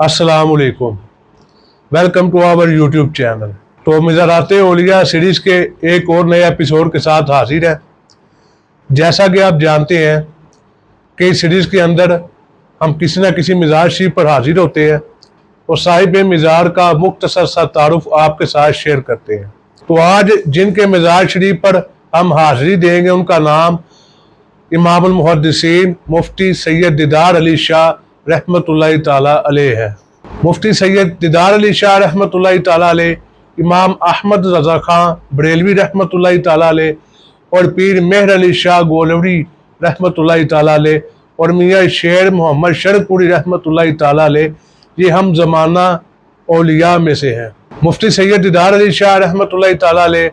अस्सलाम वालेकुम, welcome to our YouTube channel. तो मज़ारात औलिया सीरीज़ के एक और नए एपिसोड के साथ हाजिर है। जैसा कि आप जानते हैं कि इस सीरीज़ के अंदर हम किसी न किसी मिज़ार शरीफ पर हाजिर होते हैं और साहिब मिज़ार का मुख्तसर सा तारुफ आपके साथ शेयर करते हैं। तो आज जिनके मिज़ार शरीफ पर हम हाजिरी देंगे उनका नाम इमामुल मुहद्दिसीन मुफ्ती सैयद दीदार अली शाह रहमतुल्लाहि ताला अलैह है। मुफ्ती सैयद दीदार अली शाह रहमतुल्लाहि ताला अलैह, इमाम अहमद रज़ा खां बरेलवी रहमतुल्लाहि ताला अलैह और पीर मेहर अली शाह गोलवरी रहमतुल्लाहि ताला अलैह और मियाँ शेर मोहम्मद शरकपुरी रहमतुल्लाहि ताला अलैह, ये हम ज़माना औलिया में से हैं। मुफ्ती सैयद दीदार अली शाह रहमतुल्लाहि ताला अलैह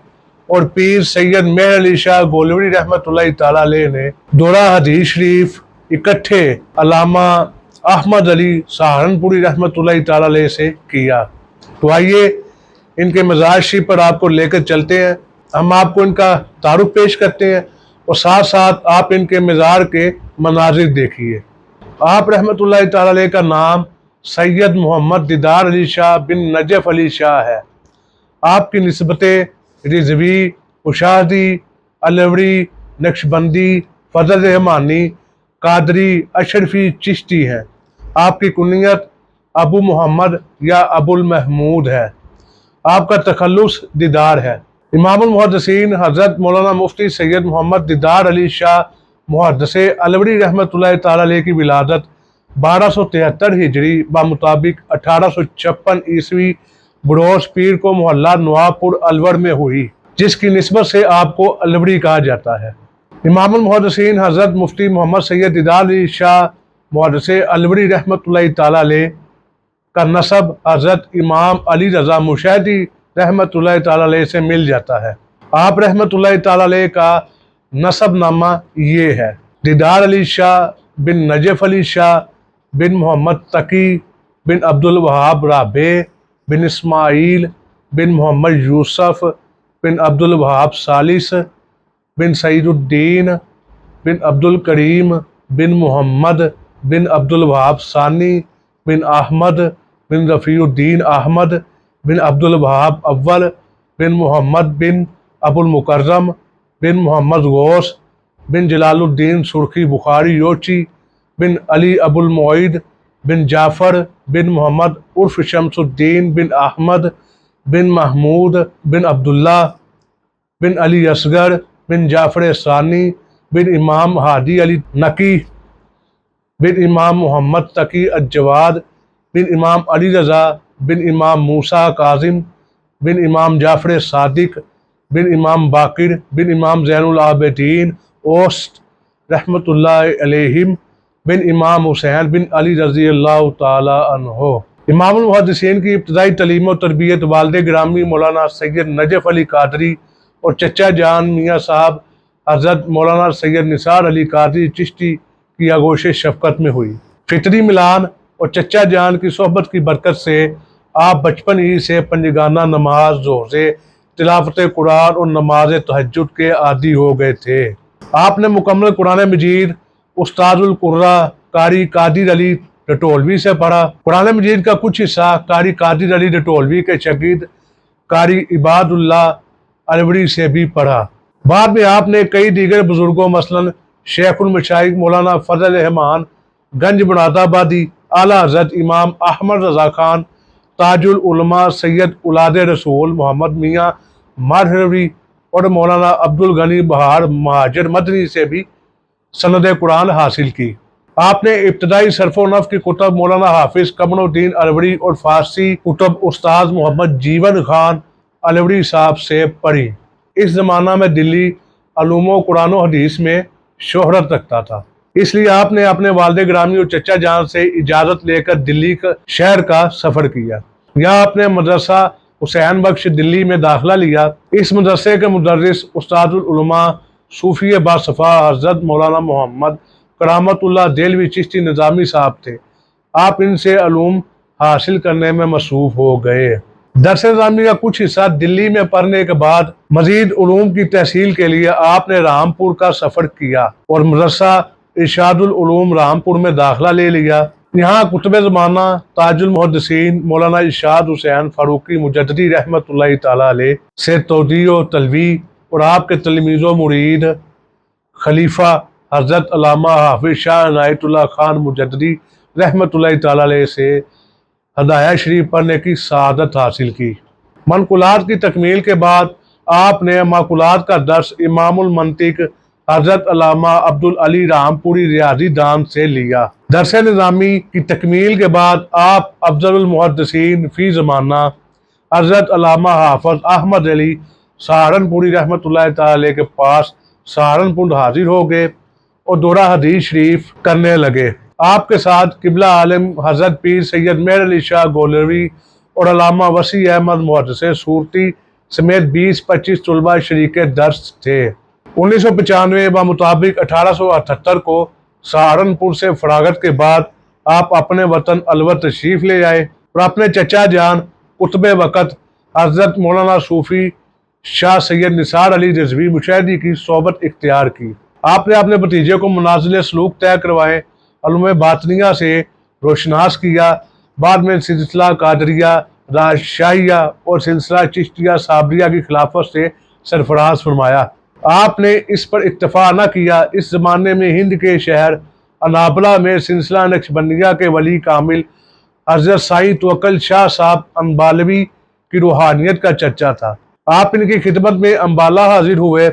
और पीर सैयद मेहर अली शाह गोलवरी रहमतुल्लाहि ताला अलैह ने दौरा हदीस शरीफ इकट्ठे अल्लामा अहमद अली सहारनपुरी रहमतुल्लाहि ताला अलैह से किया। तो आइए इनके मज़ार शरीफ पर आपको लेकर चलते हैं, हम आपको इनका तारुफ पेश करते हैं और साथ साथ आप इनके मज़ार के मनाजिर देखिए। आप रहमतुल्लाहि ताला अलैह का नाम सैयद मोहम्मद दीदार अली शाह बिन नजफ अली शाह है। आपकी निस्बतें रिजवी, उशादी, अलवरी, नक्शबंदी, फजल रहमानी, कादरी, अशरफी, चिश्ती हैं। आपकी कुनियत अबू मोहम्मद या अबुल महमूद है। आपका तखल्लुस दीदार है। इमामुल मुहद्दिसीन हज़रत मौलाना मुफ्ती सैयद मोहम्मद दीदार अली शाह मुहद्दिसे अलवरी रहमतुल्लाहि ताला अलैह की विलादत 1273 हिजरी मुताबिक 1856 ईस्वी बरोज पीर को मोहल्ला नवाबपुर अलवर में हुई, जिसकी निस्बत से आपको अलवरी कहा जाता है। इमामुल मुहद्दिसीन हज़रत मुफ्ती मोहम्मद सैयद दीदार अली शाह मुहद्दिसे अलवरी रहमतुल्लाहि ताला अलैह का नसब हज़रत इमाम अली रज़ा मुशहदी रहमतुल्लाहि ताला अलैह से मिल जाता है। आप रहमतुल्लाहि ताला अलैह का नसब नामा ये है: दीदार अली शाह बिन नजफ अली शाह बिन मोहम्मद तकी बिन अब्दुल वहाब राबे बिन इस्माइल बिन मोहम्मद यूसुफ बिन अब्दुल वहाब सालिस बिन सईदुद्दीन बिन अब्दुल करीम बिन मोहम्मद बिन अब्दुल वहाब सानी बिन अहमद बिन रफ़ीउद्दीन अहमद बिन अब्दुल वहाब अव्वल बिन मोहम्मद बिन अबुल मुकर्रम बिन मोहम्मद गौस बिन जलालुद्दीन सुर्खी बुखारी योची बिन अली अबुल मुईद बिन जाफ़र बिन मोहम्मद उर्फ शमसुद्दीन बिन अहमद बिन महमूद बिन अब्दुल्ला बिन अली असगर बिन जाफ़र सानी बिन इमाम हादी अली नकी बिन इमाम मोहम्मद तकी अज्जवाद बिन इमाम अली रज़ा बिन इमाम मूसा काजिम बिन इमाम जाफ़र सादिक बिन इमाम बाकिर बिन इमाम ज़ैनुल आबिदीन औस्त रहमतुल्लाहि अलैहिम बिन इमाम हुसैन बिन अली रज़ियल्लाहु ताला अन्हो। इमामुल मुहद्दिसीन की इब्तिदाई तलीम और तरबियत वालिद गिरामी मौलाना सैयद नजफ अली कादरी और चचा जान मियाँ साहब हज़रत मौलाना सैयद निसार अली कादरी चिश्ती की आगोश शफ़क़त में हुई। फितरी मिलान और चचा जान की सोहबत की बरकत से आप बचपन ही से पंजगाना नमाज, रोज़े, तिलावत कुरान और नमाज तहज्जुद के आदी हो गए थे। आपने मुकम्मल कुरान मजीद उस्तादुल कुर्रा कारी कादिर अली डटोलवी से पढ़ा। कुरान मजीद का कुछ हिस्सा कारी कादिर अली डटोलवी के शागिर्द कारी इबादुल्लाह अलवरी से भी पढ़ा। बाद में आपने कई दीगर बुजुर्गों मसलन शेखुल मशाइख मौलाना फजल रहमान गंज मुरादाबादी, आला हज़रत इमाम अहमद रज़ा खान ताजुल उलमा सैयद उलाद रसूल मोहम्मद मियाँ मारहरवी और मौलाना अब्दुल गनी बहार महाजर मदनी से भी सनद कुरान हासिल की। आपने इब्तदाई सरफ़ व नफ़ की कुतब मौलाना हाफिज़ कमरुद्दीन अलवरी और फ़ारसी कुतब उस्ताद मोहम्मद जीवन खान अलवरी साहब से पढ़ी। इस ज़माना में दिल्ली अलूम कुरान व हदीस में शोहरत रखता था, इसलिए आपने अपने वालिद गिरामी और चचा जान से इजाज़त लेकर दिल्ली शहर का सफ़र किया। यहाँ आपने मदरसा हुसैन बख्श दिल्ली में दाखिला लिया। इस मदरसे के मुदर्रिस उस्तादुल उलमा सूफ़ी बासफ़ा हज़रत मौलाना मोहम्मद करामतुल्लाह देलवी चिश्ती निज़ामी साहब थे। आप इनसे अलूम हासिल करने में मसरूफ़ हो गए। दरस निज़ामी का कुछ हिस्सा दिल्ली में पढ़ने के बाद मज़ीद उलूम की तहसील के लिए आपने रामपुर का सफ़र किया और मदरसा इरशादुल उलूम रामपुर में दाखिला ले लिया। यहाँ कुतुब ज़माना ताजुल मुहद्दिसीन मौलाना इरशाद हुसैन फारूकी मुजद्दिदी रहमतुल्लाहि ताला अलैह से तौदी व तलवी और आपके तलमीज़ो मुरीद खलीफा हज़रत अल्लामा हाफिज़ शाह इनायतुल्लाह खान मुजद्दिदी रहमतुल्लाहि ताला अलैह से हदाया शरीफ पढ़ने की सआदत हासिल की। मनकुलात की तकमील के बाद आपने माकुलात का दर्स इमामुल मंतिक हज़रत अल्लामा अब्दुल अली रामपुरी रियाजी दान से लिया। दरस निज़ामी की तकमील के बाद आप अफज़लुल मुहद्दिसीन फ़ी ज़माना हज़रत अल्लामा हाफ़िज़ अहमद अली सहारनपुरी रहमतुल्लाहि ताला अलैह के पास सहारनपुर हाजिर हो गए और दौरा हदीस शरीफ करने लगे। आपके साथ किबला आलम हज़रत पीर सैयद मेहर अली शाह गोलवी और अल्लामा वसी अहमद मुहद्दिस सूरती समेत 20-25 तलबा शरीक दर्स थे। 1995 व मुताबिक 1878 को सहारनपुर से फरागत के बाद आप अपने वतन अलवर तशरीफ ले आए और अपने चचा जान कुतुब वक़्त हज़रत मौलाना सूफ़ी शाह सैयद निसार अली रिज़वी मुशाहिदी की सोबत इख्तियार की। आपने अपने भतीजे को मनाज़िल सलूक तय करवाए, उलूम बातनिया से रोशनास किया। बाद में सिलसिला कादरिया, राजशाहिया और सिलसिला चिश्तिया साबरिया की खिलाफत से सरफराज फरमाया। आपने इस पर इक्तफा न किया। इस ज़माने में हिंद के शहर अनाबला में सिलसिला नक्शबंदिया के वली कामिल हज़रत साईं तवक्कुल शाह साहब अम्बालवी की रूहानियत का चर्चा था। आप इनकी खिदमत में अम्बाला हाजिर हुए।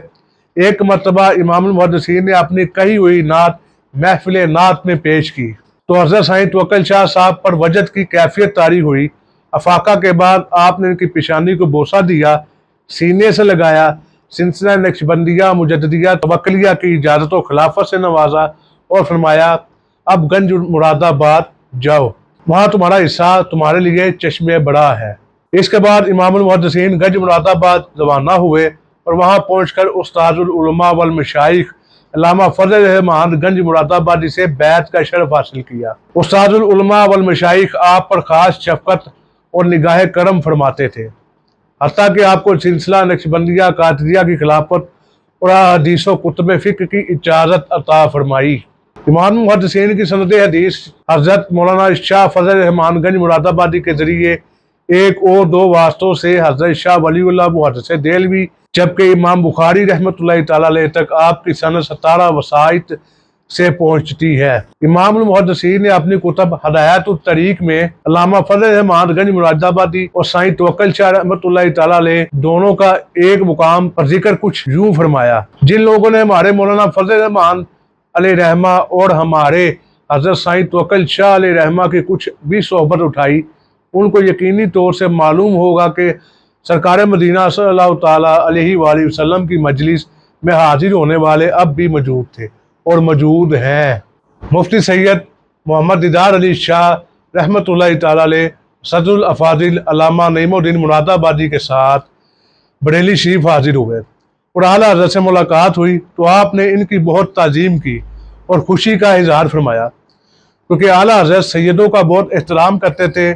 एक मरतबा इमामुल मुहद्दिसीन ने अपनी कही हुई नात महफिल नात में पेश की तो हज़रत साईं तवक्कुल शाह साहब पर वजद की कैफियत तारी हुई। अफाका के बाद आपने इनकी पेशानी को बोसा दिया, सीने से लगाया, सिलसिला नक्शबंदिया मुजद्दिदिया तवक्कुलिया की इजाज़त व खिलाफत से नवाजा और फरमाया, अब गंज मुरादाबाद जाओ, वहाँ तुम्हारा हिस्सा तुम्हारे लिए चश्मे बड़ा है। इसके बाद इमामुल मुहद्दिसीन गंज मुरादाबाद रवाना हुए और वहाँ पहुँचकर उस्ताजुल उलमा वल मशाइख अल्लामा फजल रहमान गंज मुरादाबादी से बैत का शरफ हासिल किया। उस्ताजुल उलमा वल मशाइख आप पर खास शफकत और निगाह करम फरमाते थे, हत्ता कि आपको सिलसिला नक्शबंदिया कादरिया की खिलाफत और हदीस व कुतुब फ़िक्र की इजाज़त अता फरमाई। इमाम मुहद्दिसीन की सनद हदीस हज़रत मौलाना शाह फजल रहमान गंज मुरादाबादी के ज़रिए एक और दो वास्तों से हज़रत शाह वलीउल्लाह मुहद्दिस देलवी जबकि इमाम बुखारी रहमतुल्लाहि ताला अलैह तक आपकी सनद 17 वसाइत से पहुंचती है। इमाम मुहद्दिसीन ने अपनी कुतब हदायतुत तरीक में अल्लामा फजल रहमान गंज मुरादाबादी और साईं तवक्कुल शाह रहमतुल्लाहि ताला अलैह दोनों का एक मुकाम पर जिक्र कुछ यूं फरमाया, जिन लोगों ने हमारे मौलाना फजल रहमान अलैह रहमा और हमारे हज़रत साईं तवक्कुल शाह अलैह रहमा की कुछ भी सोहबत उठाई, उनको यकीनी तौर से मालूम होगा कि सरकार मदीना सल्लल्लाहु ताला अलैहि वसल्लम की मजलिस में हाजिर होने वाले अब भी मौजूद थे और मौजूद हैं। मुफ्ती सैयद मोहम्मद दीदार अली शाह रहमतुल्लाहि ताला अलैह सदरुल अफादिल अल्लामा नईमुद्दीन मुरादाबादी के साथ बरेली शरीफ हाजिर हुए और आला हज़रत से मुलाकात हुई तो आपने इनकी बहुत ताज़ीम की और खुशी का इजहार फरमाया, क्योंकि आला हज़रत सैयदों का बहुत एहतराम करते थे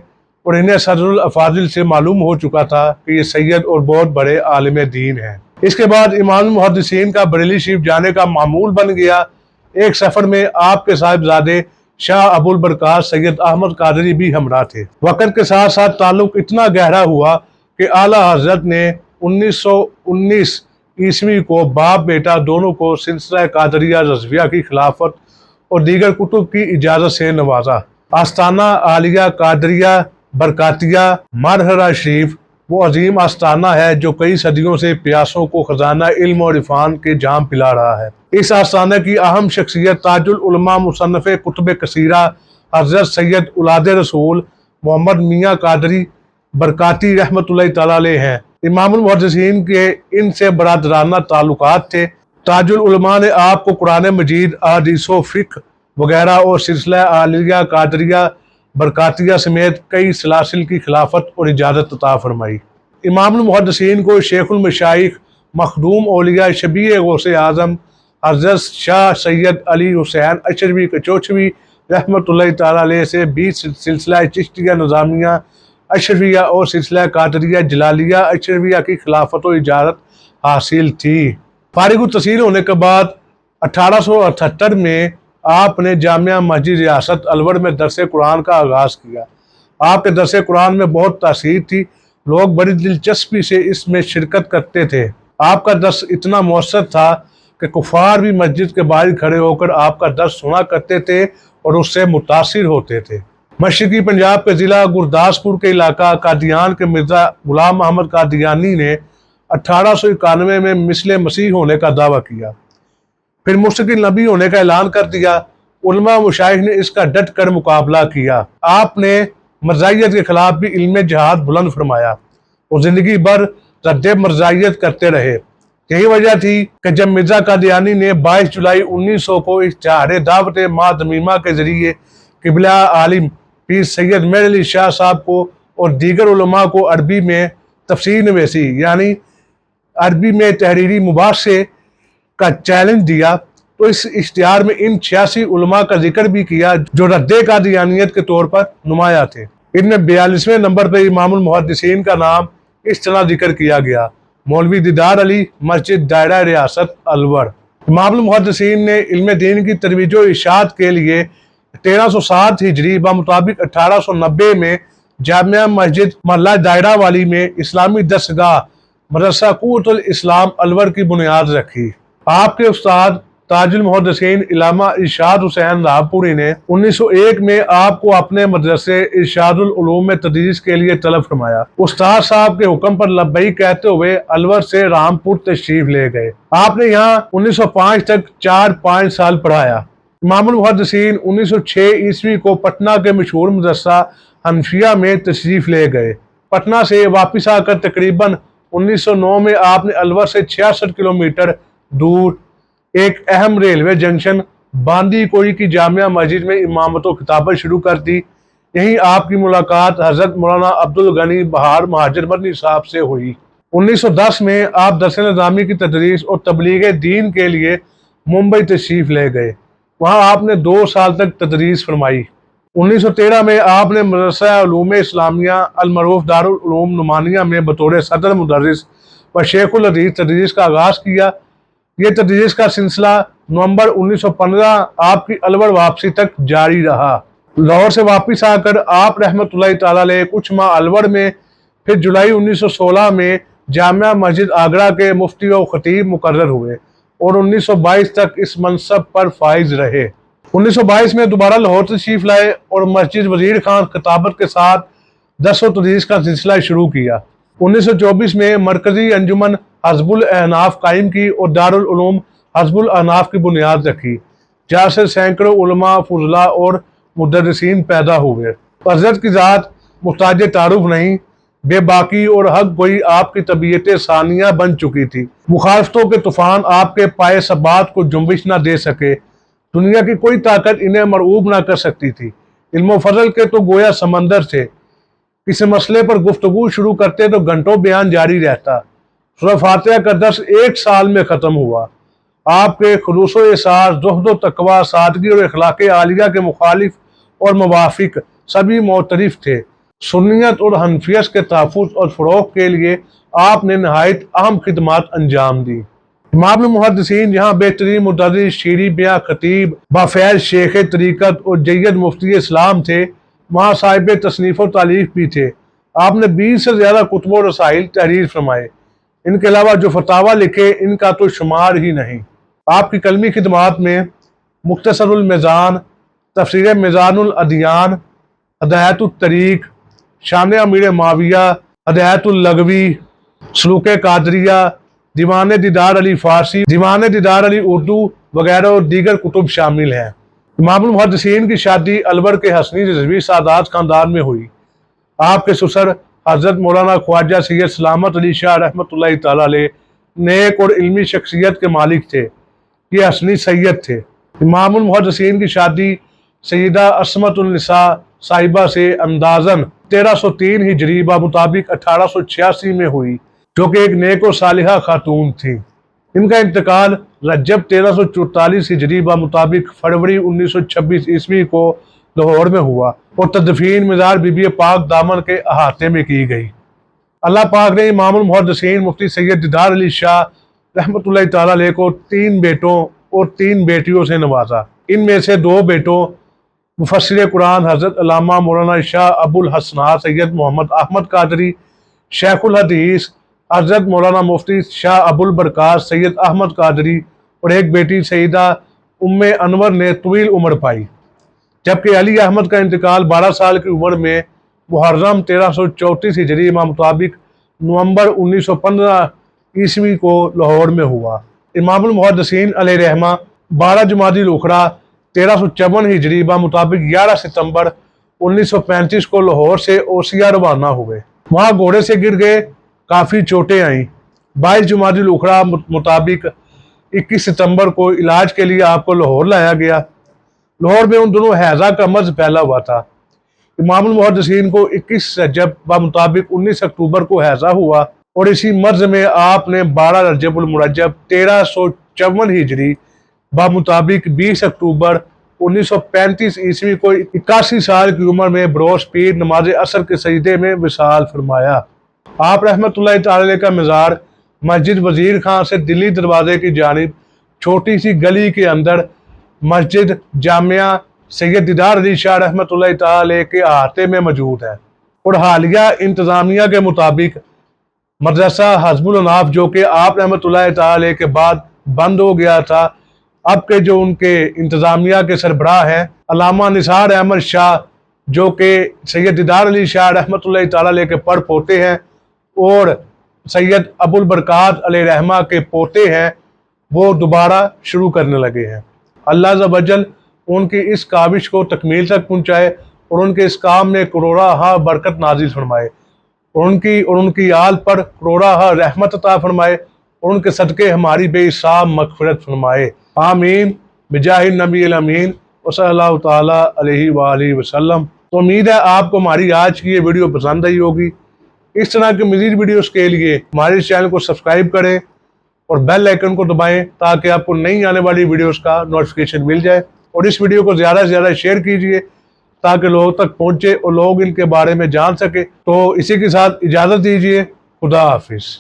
और इन्हें सदरुल अफादिल से मालूम हो चुका था कि ये सैयद और बहुत बड़े आलिम दीन हैं। इसके बाद इमाम मुहद्दिसीन का बरेली शरीफ जाने का मामूल बन गया। एक सफ़र में आपके साहिबजादे शाह अबुल बरकात सैयद अहमद कादरी भी हमरा थे। वक़्त के साथ साथ ताल्लुक इतना गहरा हुआ कि आला हज़रत ने 1919 ईस्वी को बाप बेटा दोनों को सिलसिला कादरिया रज़विया की खिलाफत और दीगर कुतुब की इजाज़त से नवाजा। आस्ताना आलिया कादरिया बरकातिया मरहरा शरीफ वो अजीम आस्ताना है जो कई सदियों से प्यासों को खजाना इल्म और इरफान के जाम पिला रहा है। इस आस्ताना की अहम शख्सियत ताजुल उलमा मुसन्नफ़े कुतुब कसीरा हज़रत सैयद उलाद रसूल मोहम्मद मियाँ कादरी बरकाती रहमतुल्लाहि ताला अलैह हैं। इमामुल मुहद्दिसीन के इनसे बरादराना ताल्लुकात थे। ताजुल उलमा ने आपको कुरान मजीद, अहदीस व फ़िक़्ह वगैरह और सिलसिला आलिया कादरिया बरकातिया समेत कई सलासिल की खिलाफत और इजाज़त अता फरमाई। इमामुल मुहद्दिसीन को शेखुल मशाइख मखदूम औलिया शबीह गौसे आज़म हज़रत शाह सैयद अली हुसैन अशरवी कचौचवी रहमतुल्लाहि ताला अलैह से 20 सिलसिला चिश्तिया निज़ामिया अशरफिया और सिलसिला कादरिया जलालिया अशरफिया की खिलाफत और इजाज़त हासिल थी। फारिग तहसील होने के बाद 1878 में آپ نے جامعہ مسجد ریاست الور میں درس قرآن کا آغاز کیا۔ آپ کے درس قرآن میں بہت تاثیر تھی، لوگ بڑی دلچسپی سے اس میں شرکت کرتے تھے۔ آپ کا درس اتنا مؤثر تھا کہ کفار بھی مسجد کے باہر کھڑے ہو کر آپ کا درس سنا کرتے تھے اور اس سے متاثر ہوتے تھے۔ مشرقی پنجاب کے ضلع گرداسپور کے علاقہ قادیان کے مرزا غلام محمد قادیانی نے 1891 میں مثل مسیح ہونے کا دعویٰ کیا، پھر مستقل نبی ہونے کا اعلان کر دیا۔ علماء مشائخ نے اس کا ڈٹ کر مقابلہ کیا۔ آپ نے مرزائیت کے خلاف بھی علم جہاد بلند فرمایا اور زندگی بھر رد مرزائیت کرتے رہے۔ یہی وجہ تھی کہ جب مرزا قادیانی نے 22 جولائی 1900 کو اشتہار دعوت ماہ دمیمہ کے ذریعے قبلہ عالم پیر سید مہر علی شاہ صاحب کو اور دیگر علماء کو عربی میں تفسیر نویسی یعنی عربی میں تحریری مباحثے کا چیلنج دیا، تو اس اشتہار میں ان 86 علماء کا ذکر بھی کیا جو رد قادیانیت کے طور پر نمایاں تھے۔ ان میں 42ویں نمبر پر امام المحدثین کا نام اس طرح ذکر کیا گیا: مولوی دیدار علی، مسجد دائرہ ریاست الور۔ امام المحدثین نے علم دین کی ترویج و ارشاد کے لیے 1307 ہجری بمطابق 1890 میں جامعہ مسجد محلہ دائرہ والی میں اسلامی درسگاہ مدرسہ قوت الاسلام الور کی بنیاد رکھی۔ آپ کے استاد تاج المحدثین علامہ ارشاد حسین راہپوری نے 1901 میں آپ کو اپنے مدرسے ارشاد العلوم میں تدریس کے لیے طلب فرمایا۔ استاد صاحب کے حکم پر لبیک کہتے ہوئے الور سے رامپور تشریف لے گئے۔ آپ نے یہاں 1905 تک 4-5 سال پڑھایا۔ امام المحدثین 1906 عیسوی کو پٹنہ کے مشہور مدرسہ حنفیہ میں تشریف لے گئے۔ پٹنہ سے واپس آ کر تقریباً 1909 میں آپ نے الور سے 66 کلومیٹر دور ایک اہم ریلوے جنکشن باندی کوئی کی جامعہ مسجد میں امامت و خطابت شروع کر دی۔ یہیں آپ کی ملاقات حضرت مولانا عبدالغنی بہار مہاجر مدنی صاحب سے ہوئی۔ 1910 میں آپ درس نظامی کی تدریس اور تبلیغ دین کے لیے ممبئی تشریف لے گئے، وہاں آپ نے 2 سال تک تدریس فرمائی۔ 1913 میں آپ نے مدرسہ علوم اسلامیہ المعروف دارالعلوم نعمانیہ میں بطور صدر مدرس و شیخ الحدیث تدریس کا آغاز کیا۔ یہ تدریس کا سلسلہ نومبر 1915 آپ کی الور واپسی تک جاری رہا۔ لاہور سے واپس آ کر آپ رحمۃ اللہ تعالیٰ علیہ کچھ ماہ الور میں، پھر جولائی 1916 میں جامعہ مسجد آگرہ کے مفتی و خطیب مقرر ہوئے اور 1922 تک اس منصب پر فائز رہے۔ 1922 میں دوبارہ لاہور تشریف لائے اور مسجد وزیر خان خطابت کے ساتھ درس و تدریس کا سلسلہ شروع کیا۔ 1924 میں مرکزی انجمن حزب الاحناف قائم کی اور دارالعلوم حزب الاحناف کی بنیاد رکھی، جہاں سے سینکڑوں علماء، فضلاء اور مدرسین پیدا ہوئے۔ حضرت کی ذات محتاج تعارف نہیں، بے باکی اور حق گوئی آپ کی طبیعت ثانیہ بن چکی تھی۔ مخالفتوں کے طوفان آپ کے پائے ثبات کو جنبش نہ دے سکے، دنیا کی کوئی طاقت انہیں مرعوب نہ کر سکتی تھی۔ علم و فضل کے تو گویا سمندر تھے، کسی مسئلے پر گفتگو شروع کرتے تو گھنٹوں بیان جاری رہتا۔ سورہ فاتحہ کا درس 1 سال میں ختم ہوا۔ آپ کے خلوص و احساس، زہد و تقوی، سادگی اور اخلاق عالیہ کے مخالف اور موافق سبھی معترف تھے۔ سنیت اور حنفیت کے تحفظ اور فروغ کے لیے آپ نے نہایت اہم خدمات انجام دی۔ امام المحدثین یہاں بہترین مدرس، شیریں بیاں خطیب، بافیض شیخ طریقت اور جید مفتی اسلام تھے، وہاں صاحب تصنیف و تالیف بھی تھے۔ آپ نے 20 سے زیادہ کتب و رسائل تحریر فرمائے، ان کے علاوہ جو فتاویٰ لکھے ان کا تو شمار ہی نہیں۔ آپ کی قلمی خدمات میں مختصر المیزان، تفسیر میزان الادیان، ہدایت الطریق، شان امیر معاویہ، ہدایت اللغوی، سلوک قادریہ، دیوان دیدار علی فارسی، دیوان دیدار علی اردو وغیرہ اور دیگر کتب شامل ہیں۔ امام المحدثین کی شادی الور کے حسنی رضوی سادات خاندان میں ہوئی۔ آپ کے سسر حضرت مولانا خواجہ سید سلامت علی شاہ رحمۃ اللہ تعالیٰ علیہ نیک اور علمی شخصیت کے مالک تھے، یہ حسنی سید تھے۔ امام المحدثین کی شادی سیدہ عصمت النساء صاحبہ سے اندازاً 1303 ہجری بمطابق 1886 میں ہوئی، جو کہ ایک نیک و صالحہ خاتون تھی۔ ان کا انتقال رجب 1344 ہجری بمطابق فروری 1926 عیسوی کو لاہور میں ہوا اور تدفین مزار بی بی پاک دامن کے احاطے میں کی گئی۔ اللہ پاک نے امام المحدثین مفتی سید دیدار علی شاہ رحمۃ اللہ تعالیٰ علیہ کو 3 بیٹوں اور 3 بیٹیوں سے نوازا۔ ان میں سے 2 بیٹوں مفسر قرآن حضرت علامہ مولانا شاہ ابو الحسنات سید محمد احمد قادری، شیخ الحدیث حضرت مولانا مفتی شاہ ابو البرکات سید احمد قادری، اور ایک بیٹی سیدہ ام انور نے طویل عمر پائی، جبکہ علی احمد کا انتقال 12 سال کی عمر میں محرم 1334 ہجری مطابق نومبر 1915 عیسوی کو لاہور میں ہوا۔ امام المحدثین علیہ رحمہ 12 جمادی الاخری 1354 ہجری مطابق 11 ستمبر 1935 کو لاہور سے اوسیا روانہ ہوئے۔ وہاں گھوڑے سے گر گئے، کافی چوٹیں آئیں۔ 22 جمادی الاخری مطابق 21 ستمبر کو علاج کے لیے آپ کو لاہور لایا گیا۔ لاہور میں ان دنوں ہیضہ کا مرض پھیلا ہوا تھا۔ امام المحدثین کو 21 رجب مطابق 19 اکتوبر کو ہیضہ ہوا، اور اسی مرض میں آپ نے 12 رجب المرجب 1354 ہجری مطابق 20 اکتوبر 1935 عیسوی کو 81 سال کی عمر میں بروز پیر نماز عصر کے سجدے میں وصال فرمایا۔ آپ رحمۃ اللہ تعالی علیہ کا مزار مسجد وزیر خان سے دلی دروازے کی جانب چھوٹی سی گلی کے اندر مسجد جامعہ سید دیدار علی شاہ رحمۃ اللہ تعالی علیہ کے احاطے میں موجود ہے، اور حالیہ انتظامیہ کے مطابق مدرسہ حزب الاناف، جو کہ آپ رحمۃ اللہ تعالی علیہ کے بعد بند ہو گیا تھا، اب کے جو ان کے انتظامیہ کے سربراہ ہیں علامہ نثار احمد شاہ، جو کہ سید دیدار علی شاہ رحمۃ اللہ تعالی علیہ کے پڑ پوتے ہیں اور سید ابو البرکات علیہ رحمہ کے پوتے ہیں، وہ دوبارہ شروع کرنے لگے ہیں۔ اللہ عز و جل ان کی اس کاوش کو تکمیل تک پہنچائے، اور ان کے اس کام میں کروڑہ برکت نازل فرمائے، اور ان کی آل پر کروڑہ رحمت عطا فرمائے، اور ان کے صدقے ہماری بے حساب مغفرت فرمائے، آمین بجاہ النبی الامین وصلی اللہ تعالیٰ علیہ وآلہ وسلم۔ تو امید ہے آپ کو ہماری آج کی یہ ویڈیو پسند آئی ہوگی۔ اس طرح کے مزید ویڈیوز کے لیے ہمارے اس چینل کو سبسکرائب کریں اور بیل آئیکن کو دبائیں تاکہ آپ کو نئی آنے والی ویڈیوز کا نوٹیفیکیشن مل جائے، اور اس ویڈیو کو زیادہ سے زیادہ شیئر کیجیے تاکہ لوگوں تک پہنچے اور لوگ ان کے بارے میں جان سکے۔ تو اسی کے ساتھ اجازت دیجیے، خدا حافظ۔